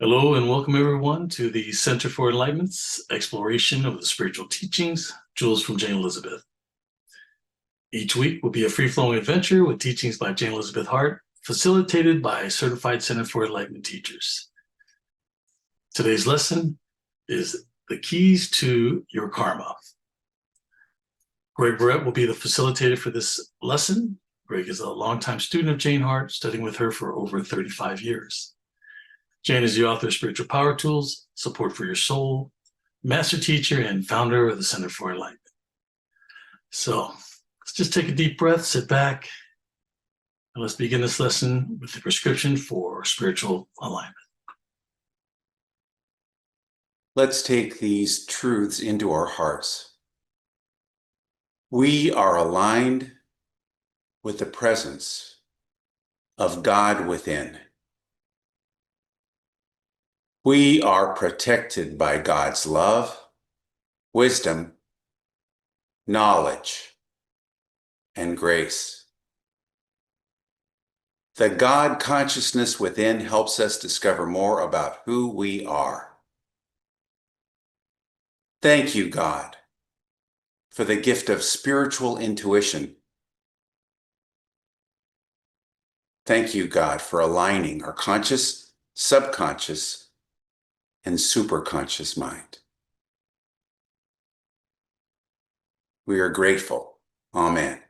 Hello and welcome everyone to the Center for Enlightenment's exploration of the spiritual teachings, Jewels from Jane Elizabeth. Each week will be a free-flowing adventure with teachings by Jane Elizabeth Hart, facilitated by certified Center for Enlightenment teachers. Today's lesson is the keys to your karma. Greg Barrett will be the facilitator for this lesson. Greg is a longtime student of Jane Hart, studying with her for over 35 years. Jane is the author of Spiritual Power Tools, Support for Your Soul, master teacher, and founder of the Center for Enlightenment. So let's just take a deep breath, sit back, and let's begin this lesson with the prescription for spiritual alignment. Let's take these truths into our hearts. We are aligned with the presence of God within. We are protected by God's love, wisdom, knowledge, and grace. The God consciousness within helps us discover more about who we are. Thank you, God, for the gift of spiritual intuition. Thank you, God, for aligning our conscious, subconscious, and superconscious mind. We are grateful. Amen.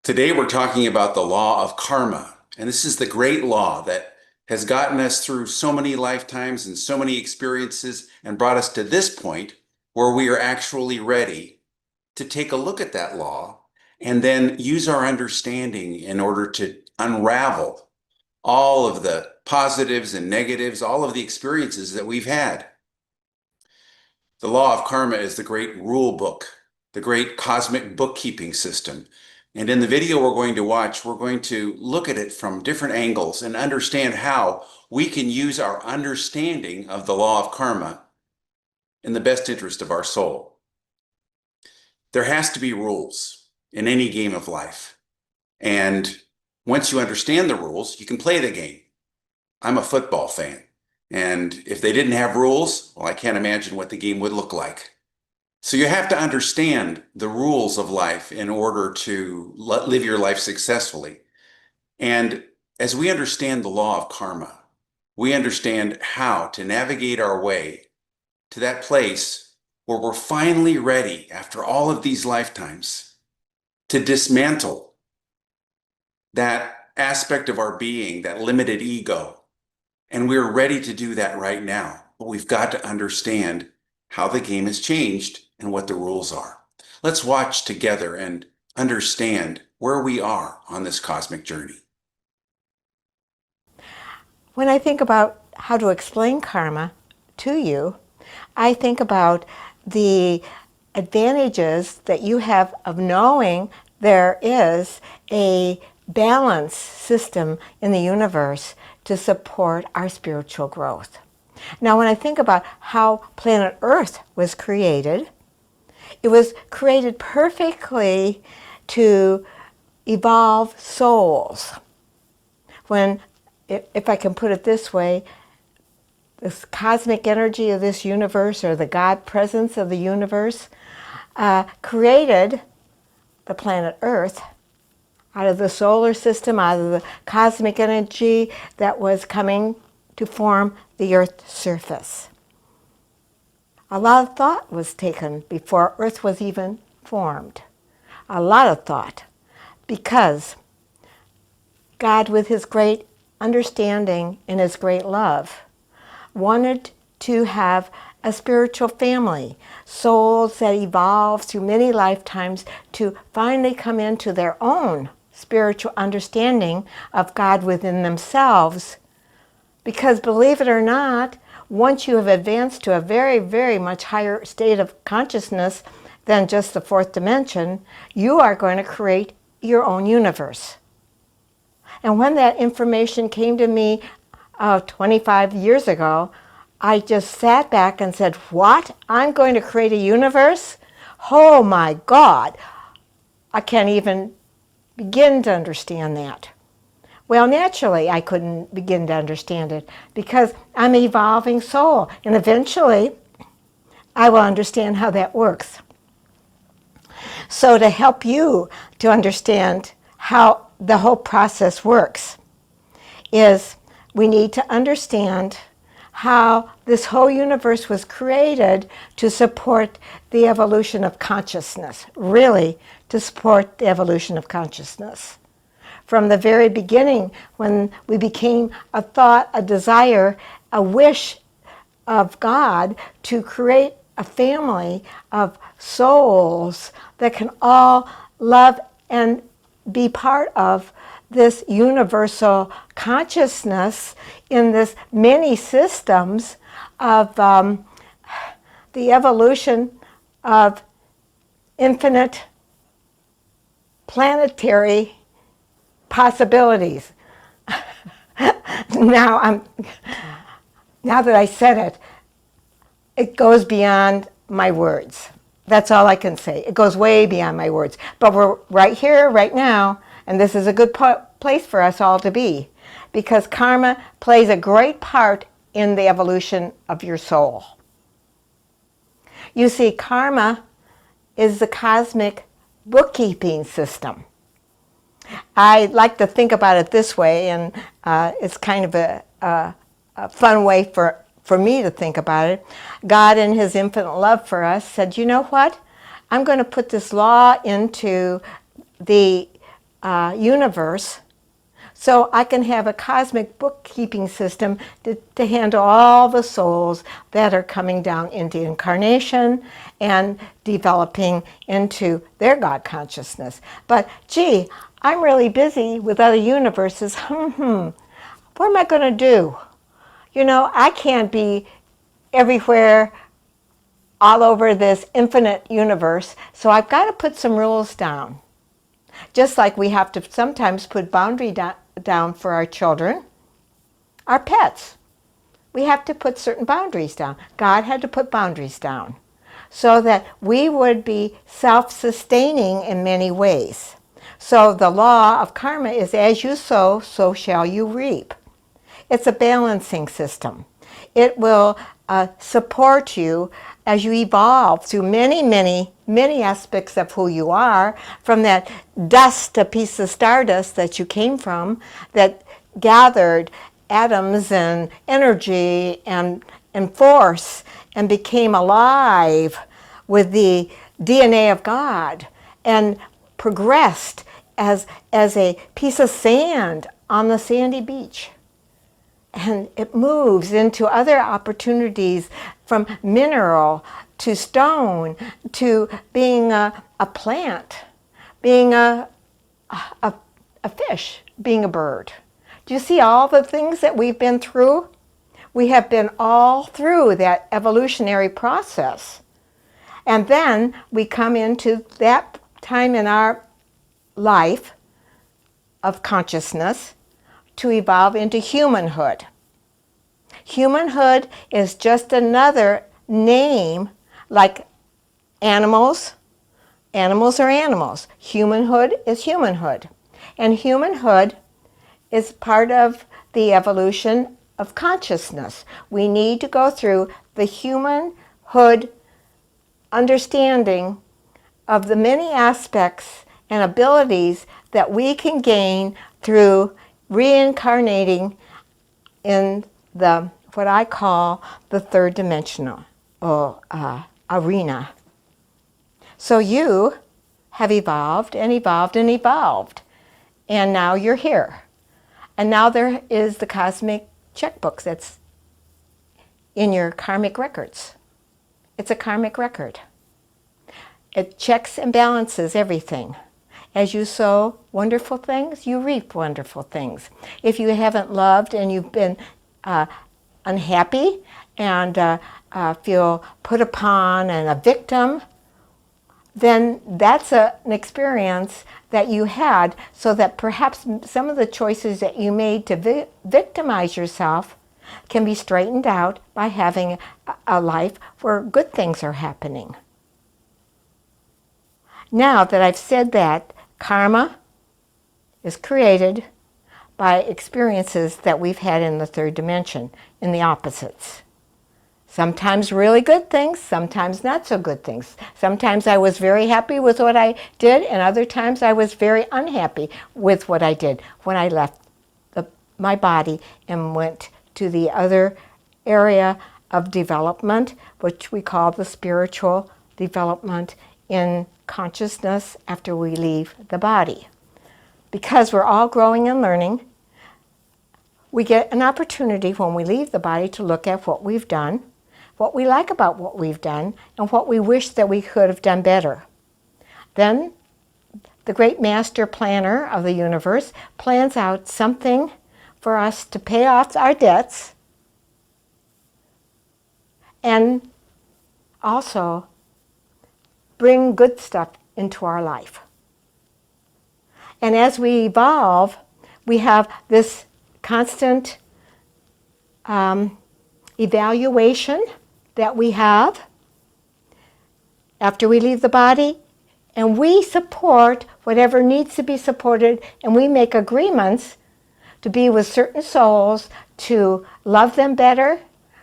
Today we're talking about the law of karma, and this is the great law that has gotten us through so many lifetimes and so many experiences and brought us to this point where we are actually ready to take a look at that law and then use our understanding in order to unravel all of the positives and negatives, all of the experiences that we've had. The law of karma is the great rule book, the great cosmic bookkeeping system. And in the video we're going to watch, we're going to look at it from different angles and understand how we can use our understanding of the law of karma in the best interest of our soul. There has to be rules in any game of life. And once you understand the rules, you can play the game. I'm a football fan, and if they didn't have rules, well, I can't imagine what the game would look like. So you have to understand the rules of life in order to live your life successfully. And as we understand the law of karma, we understand how to navigate our way to that place where we're finally ready, after all of these lifetimes, to dismantle that aspect of our being, that limited ego. And we're ready to do that right now. But we've got to understand how the game has changed and what the rules are. Let's watch together and understand where we are on this cosmic journey. When I think about how to explain karma to you, I think about the advantages that you have of knowing there is a balance system in the universe to support our spiritual growth. Now, when I think about how planet Earth was created, it was created perfectly to evolve souls. When, if I can put it this way, this cosmic energy of this universe, or the God presence of the universe, created the planet Earth out of the solar system, out of the cosmic energy that was coming to form the Earth's surface. A lot of thought was taken before Earth was even formed. A lot of thought, because God, with his great understanding and his great love, wanted to have a spiritual family, souls that evolve through many lifetimes to finally come into their own spiritual understanding of God within themselves. Because believe it or not, once you have advanced to a very, very much higher state of consciousness than just the fourth dimension, you are going to create your own universe. And when that information came to me 25 years ago, I just sat back and said, what? I'm going to create a universe? Oh my God! I can't even begin to understand that. Well, naturally, I couldn't begin to understand it because I'm an evolving soul, and eventually I will understand how that works. So to help you to understand how the whole process works is we need to understand how this whole universe was created to support the evolution of consciousness, really to support the evolution of consciousness. From the very beginning, when we became a thought, a desire, a wish of God to create a family of souls that can all love and be part of this universal consciousness in this many systems of the evolution of infinite planetary possibilities. Now that I said it, it goes beyond my words. That's all I can say. It goes way beyond my words. But we're right here, right now, and this is a good place for us all to be, because karma plays a great part in the evolution of your soul. You see, karma is the cosmic bookkeeping system. I like to think about it this way, and it's kind of a fun way for me to think about it. God, in his infinite love for us, said, you know what? I'm going to put this law into the universe so I can have a cosmic bookkeeping system to handle all the souls that are coming down into incarnation and developing into their God consciousness. But gee, I'm really busy with other universes. What am I going to do? You know, I can't be everywhere all over this infinite universe, so I've got to put some rules down. Just like we have to sometimes put boundary down for our children, our pets. We have to put certain boundaries down. God had to put boundaries down so that we would be self-sustaining in many ways. So the law of karma is as you sow, so shall you reap. It's a balancing system. It will support you as you evolve through many, many, many aspects of who you are, from that dust, a piece of stardust that you came from, that gathered atoms and energy and force and became alive with the DNA of God and progressed as a piece of sand on the sandy beach. And it moves into other opportunities, from mineral to stone to being a plant, being a fish, being a bird. Do you see all the things that we've been through? We have been all through that evolutionary process. And then we come into that time in our life of consciousness to evolve into humanhood. Humanhood is just another name, like animals. Animals are animals. Humanhood is humanhood. And humanhood is part of the evolution of consciousness. We need to go through the humanhood understanding of the many aspects and abilities that we can gain through reincarnating in the what I call the third dimensional arena. So you have evolved and evolved and evolved, and now you're here. And now there is the cosmic checkbook that's in your karmic records. It's a karmic record. It checks and balances everything. As you sow wonderful things, you reap wonderful things. If you haven't loved and you've been unhappy and feel put upon and a victim, then that's an experience that you had, so that perhaps some of the choices that you made to victimize yourself can be straightened out by having a life where good things are happening. Now that I've said that, karma is created by experiences that we've had in the third dimension, in the opposites. Sometimes really good things, sometimes not so good things. Sometimes I was very happy with what I did, and other times I was very unhappy with what I did when I left my body and went to the other area of development, which we call the spiritual development in consciousness after we leave the body. Because we're all growing and learning, we get an opportunity when we leave the body to look at what we've done, what we like about what we've done, and what we wish that we could have done better. Then the great master planner of the universe plans out something for us to pay off our debts and also bring good stuff into our life. And as we evolve, we have this constant evaluation that we have after we leave the body, and we support whatever needs to be supported, and we make agreements to be with certain souls, to love them better,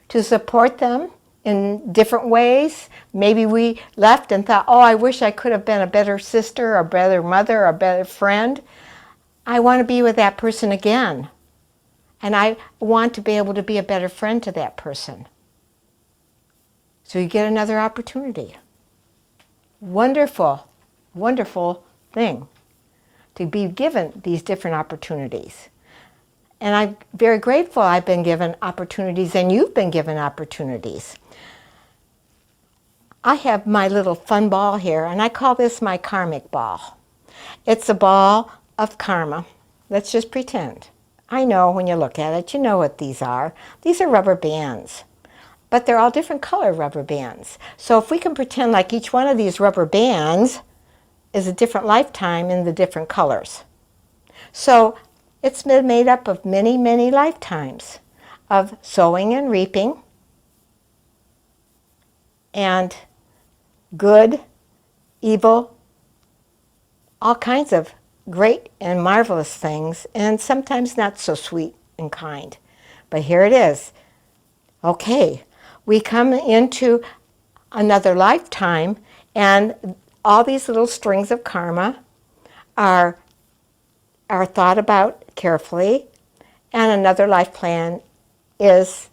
to support them in different ways. Maybe we left and thought, oh, I wish I could have been a better sister, a better mother, a better friend. I want to be with that person again. And I want to be able to be a better friend to that person. So you get another opportunity. Wonderful, wonderful thing to be given these different opportunities. And I'm very grateful I've been given opportunities and you've been given opportunities. I have my little fun ball here, and I call this my karmic ball. It's a ball of karma. Let's just pretend. I know when you look at it, you know what these are. These are rubber bands, but they're all different color rubber bands. So if we can pretend like each one of these rubber bands is a different lifetime in the different colors. So it's been made up of many, many lifetimes of sowing and reaping and good, evil, all kinds of great and marvelous things, and sometimes not so sweet and kind. But here it is. Okay, we come into another lifetime, and all these little strings of karma are thought about carefully, and another life plan is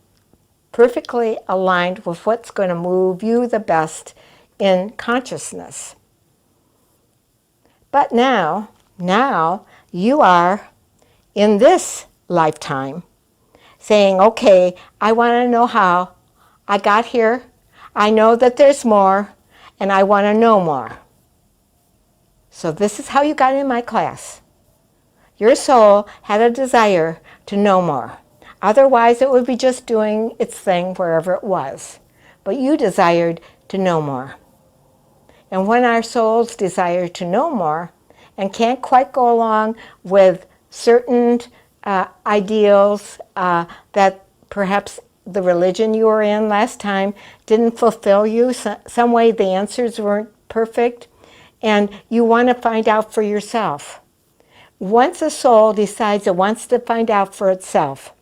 perfectly aligned with what's going to move you the best in consciousness. But now you are in this lifetime saying, okay, I want to know how I got here. I know that there's more, and I want to know more. So this is how you got in my class. Your soul had a desire to know more. Otherwise, it would be just doing its thing wherever it was. But you desired to know more. And when our souls desire to know more and can't quite go along with certain ideals that perhaps the religion you were in last time didn't fulfill you, some way the answers weren't perfect, and you want to find out for yourself. Once a soul decides it wants to find out for itself,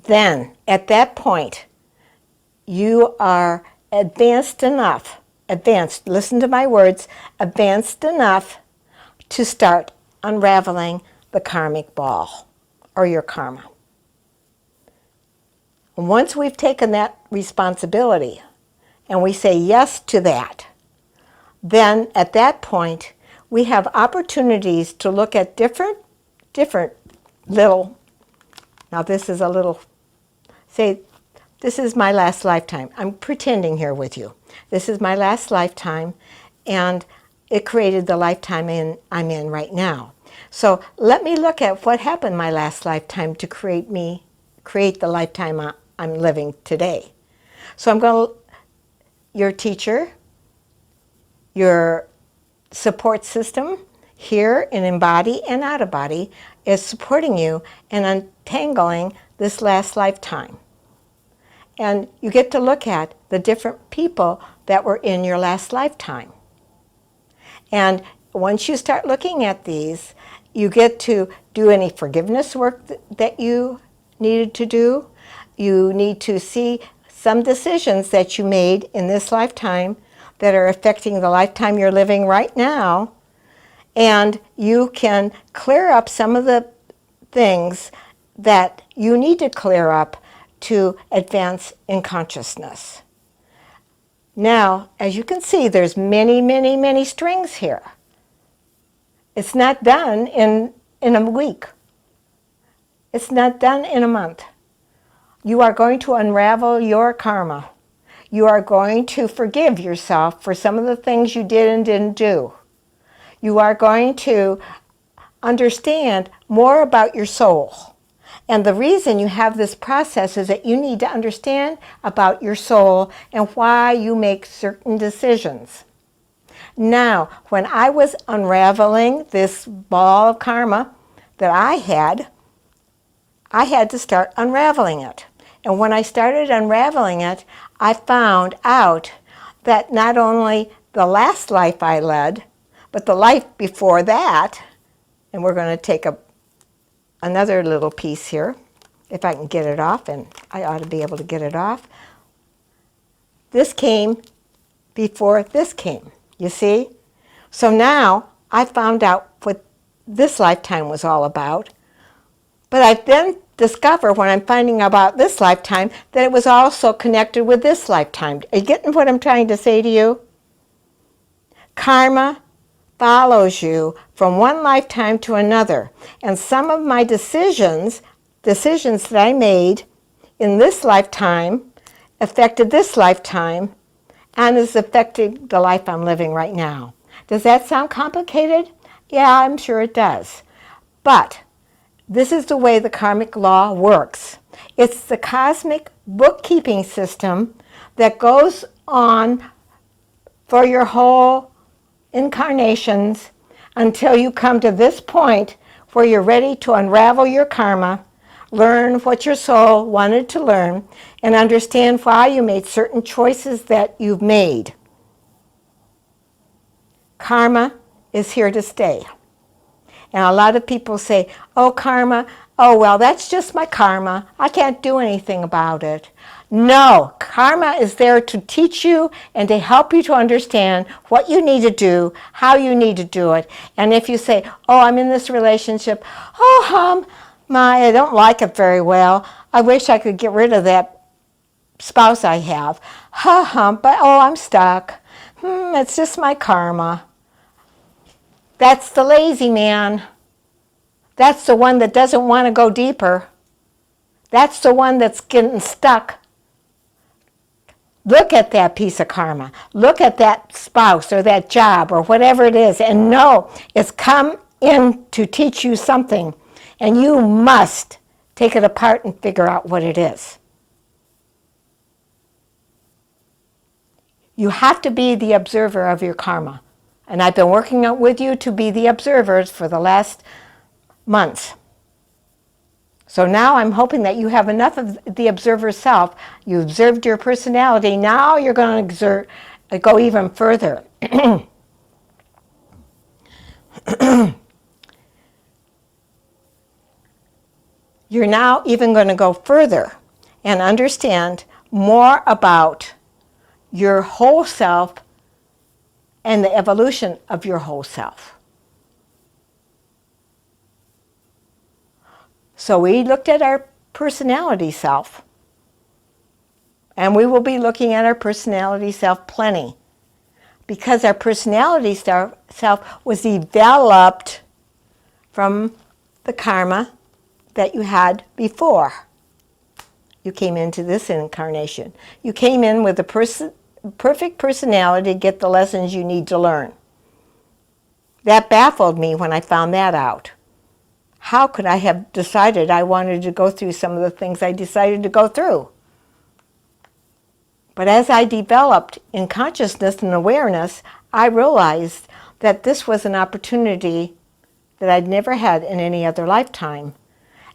then at that point, you are advanced enough, listen to my words, advanced enough to start unraveling the karmic ball or your karma. And once we've taken that responsibility and we say yes to that, then at that point, we have opportunities to look at different little, now this is a little, say, this is my last lifetime. I'm pretending here with you. This is my last lifetime, and it created the lifetime I'm in right now. So let me look at what happened my last lifetime to create the lifetime I'm living today. So I'm going to, your teacher, your support system here and in body and out of body is supporting you and untangling this last lifetime. And you get to look at the different people that were in your last lifetime. And once you start looking at these, you get to do any forgiveness work that you needed to do. You need to see some decisions that you made in this lifetime that are affecting the lifetime you're living right now. And you can clear up some of the things that you need to clear up to advance in consciousness. Now, as you can see, there's many, many, many strings here. It's not done in a week. It's not done in a month. You are going to unravel your karma. You are going to forgive yourself for some of the things you did and didn't do. You are going to understand more about your soul. And the reason you have this process is that you need to understand about your soul and why you make certain decisions. Now, when I was unraveling this ball of karma that I had to start unraveling it. And when I started unraveling it, I found out that not only the last life I led, but the life before that, and we're going to take another little piece here, if I can get it off, and I ought to be able to get it off. This came before this came, you see? So now I found out what this lifetime was all about, but I then discover when I'm finding about this lifetime that it was also connected with this lifetime. Are you getting what I'm trying to say to you? Karma follows you from one lifetime to another. And some of my decisions that I made in this lifetime affected this lifetime and is affecting the life I'm living right now. Does that sound complicated? Yeah, I'm sure it does. But this is the way the karmic law works. It's the cosmic bookkeeping system that goes on for your whole incarnations until you come to this point where you're ready to unravel your karma, learn what your soul wanted to learn, and understand why you made certain choices that you've made. Karma is here to stay. And a lot of people say, oh, karma, oh, well, that's just my karma. I can't do anything about it. No, karma is there to teach you and to help you to understand what you need to do, how you need to do it. And if you say, oh, I'm in this relationship, oh, I don't like it very well. I wish I could get rid of that spouse I have. But oh, I'm stuck. It's just my karma. That's the lazy man. That's the one that doesn't want to go deeper. That's the one that's getting stuck. Look at that piece of karma. Look at that spouse or that job or whatever it is and know it's come in to teach you something, and you must take it apart and figure out what it is. You have to be the observer of your karma. And I've been working with you to be the observers for the last months. So now I'm hoping that you have enough of the observer self. You observed your personality. Now you're going to go even further. You're now even going to go further and understand more about your whole self and the evolution of your whole self. So we looked at our personality self, and we will be looking at our personality self plenty, because our personality self was developed from the karma that you had before you came into this incarnation. You came in with a perfect personality to get the lessons you need to learn. That baffled me when I found that out. How could I have decided I wanted to go through some of the things I decided to go through? But as I developed in consciousness and awareness, I realized that this was an opportunity that I'd never had in any other lifetime.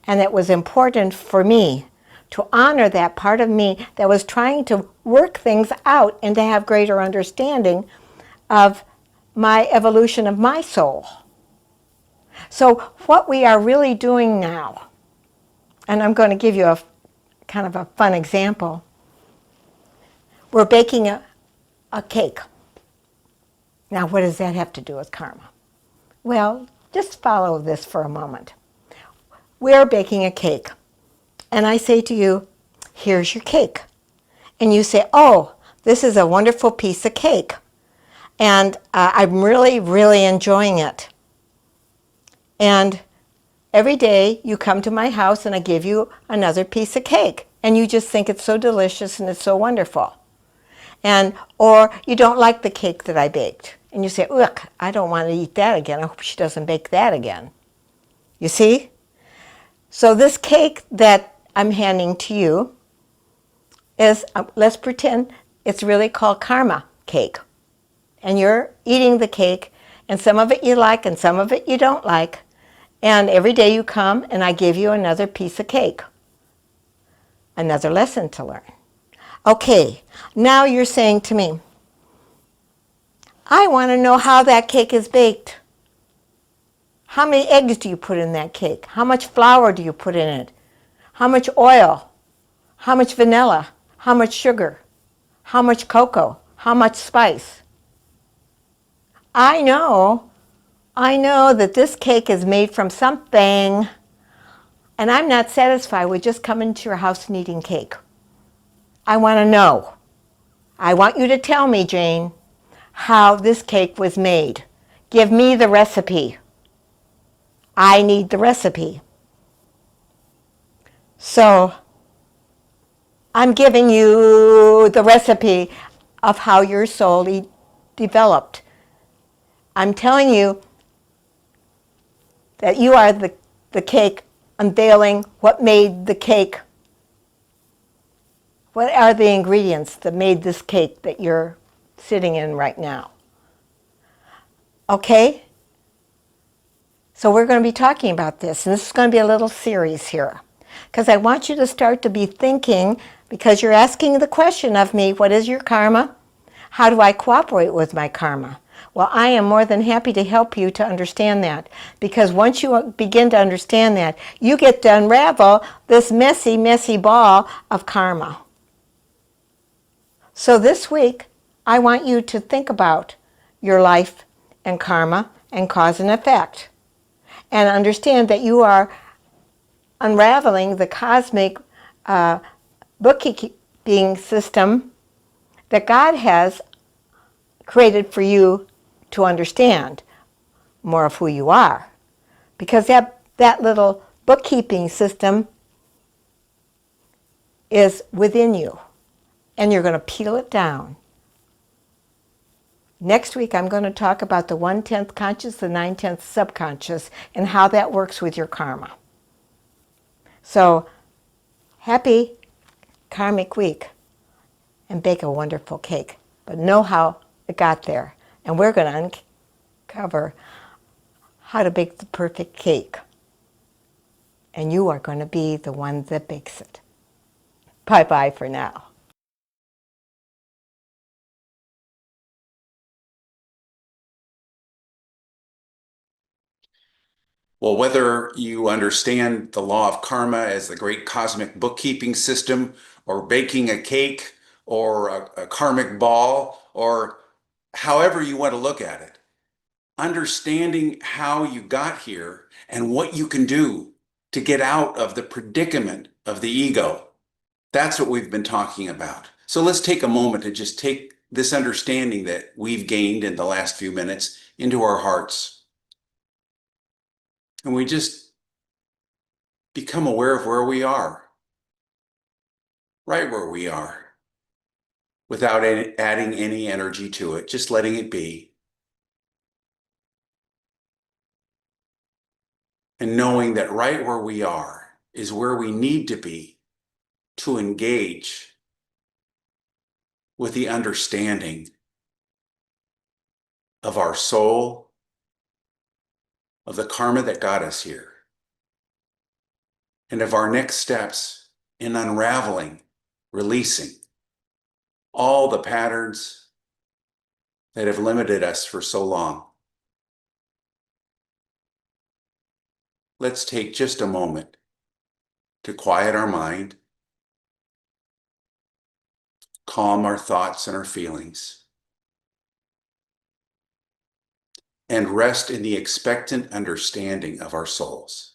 And it was important for me to honor that part of me that was trying to work things out and to have greater understanding of my evolution of my soul. So what we are really doing now, and I'm going to give you a kind of a fun example. We're baking a cake. Now, what does that have to do with karma? Well, just follow this for a moment. We're baking a cake, and I say to you, here's your cake. And you say, oh, this is a wonderful piece of cake, and I'm really, really enjoying it. And every day you come to my house and I give you another piece of cake, and you just think it's so delicious and it's so wonderful. And or you don't like the cake that I baked, and you say, ugh, I don't want to eat that again. I hope she doesn't bake that again. You see? So this cake that I'm handing to you is, let's pretend it's really called karma cake. And you're eating the cake, and some of it you like and some of it you don't like. And every day you come and I give you another piece of cake, another lesson to learn. Okay, now you're saying to me, I want to know how that cake is baked. How many eggs do you put in that cake? How much flour do you put in it? How much oil? How much vanilla? How much sugar? How much cocoa? How much spice? I know that this cake is made from something, and I'm not satisfied with just coming to your house and eating cake. I want to know. I want you to tell me, Jane, how this cake was made. Give me the recipe. I need the recipe. So I'm giving you the recipe of how your soul developed. I'm telling you that you are the cake, unveiling what made the cake. What are the ingredients that made this cake that you're sitting in right now? Okay? So we're going to be talking about this, and this is going to be a little series here. Because I want you to start to be thinking, because you're asking the question of me, what is your karma? How do I cooperate with my karma? Well, I am more than happy to help you to understand that. Because once you begin to understand that, you get to unravel this messy, messy ball of karma. So this week, I want you to think about your life and karma and cause and effect. And understand that you are unraveling the cosmic bookkeeping system that God has created for you to understand more of who you are. Because that little bookkeeping system is within you, and you're going to peel it down. Next week, I'm going to talk about the 1/10 conscious, the 9/10 subconscious, and how that works with your karma. So, happy karmic week, and bake a wonderful cake. But know how it got there. And we're going to uncover how to bake the perfect cake. And you are going to be the one that bakes it. Bye-bye for now. Well, whether you understand the law of karma as the great cosmic bookkeeping system, or baking a cake, or a karmic ball, or however you want to look at it, understanding how you got here and what you can do to get out of the predicament of the ego. That's what we've been talking about. So let's take a moment to just take this understanding that we've gained in the last few minutes into our hearts. And we just become aware of where we are, right where we are, without adding any energy to it, just letting it be. And knowing that right where we are is where we need to be to engage with the understanding of our soul, of the karma that got us here, and of our next steps in unraveling, releasing all the patterns that have limited us for so long. let's take just a moment to quiet our mind, calm our thoughts and our feelings, and rest in the expectant understanding of our souls.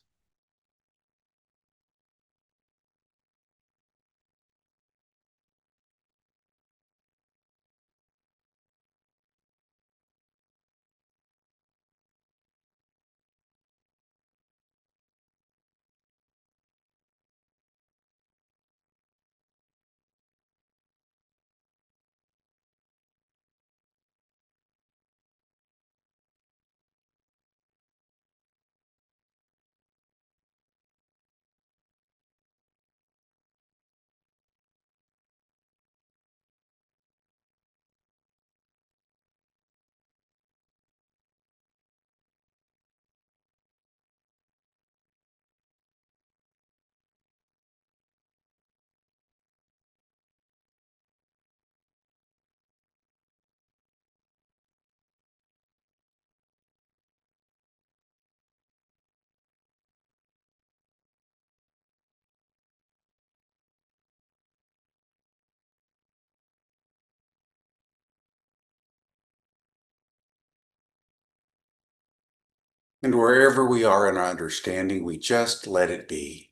And wherever we are in our understanding, we just let it be.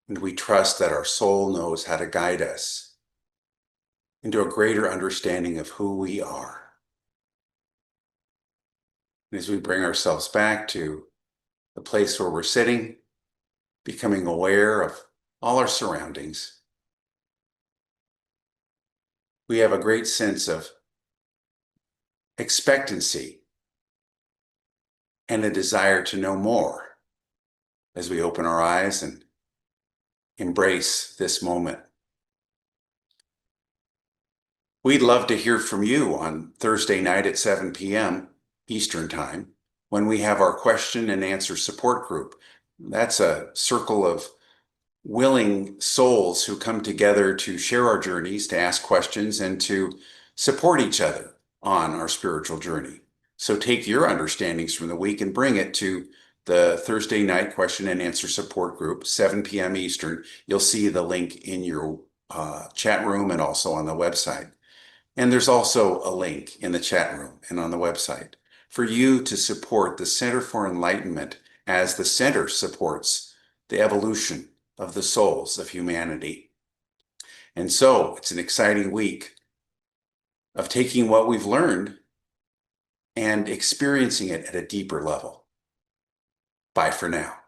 And we trust that our soul knows how to guide us into a greater understanding of who we are. And as we bring ourselves back to the place where we're sitting, becoming aware of all our surroundings, we have a great sense of expectancy and a desire to know more as we open our eyes and embrace this moment. We'd love to hear from you on Thursday night at 7 p.m. Eastern Time when we have our question and answer support group. That's a circle of willing souls who come together to share our journeys, to ask questions, and to support each other on our spiritual journey. So take your understandings from the week and bring it to the Thursday night question and answer support group, 7 p.m. Eastern. You'll see the link in your chat room and also on the website. And there's also a link in the chat room and on the website for you to support the Center for Enlightenment as the center supports the evolution of the souls of humanity. And so it's an exciting week of taking what we've learned and experiencing it at a deeper level. Bye for now.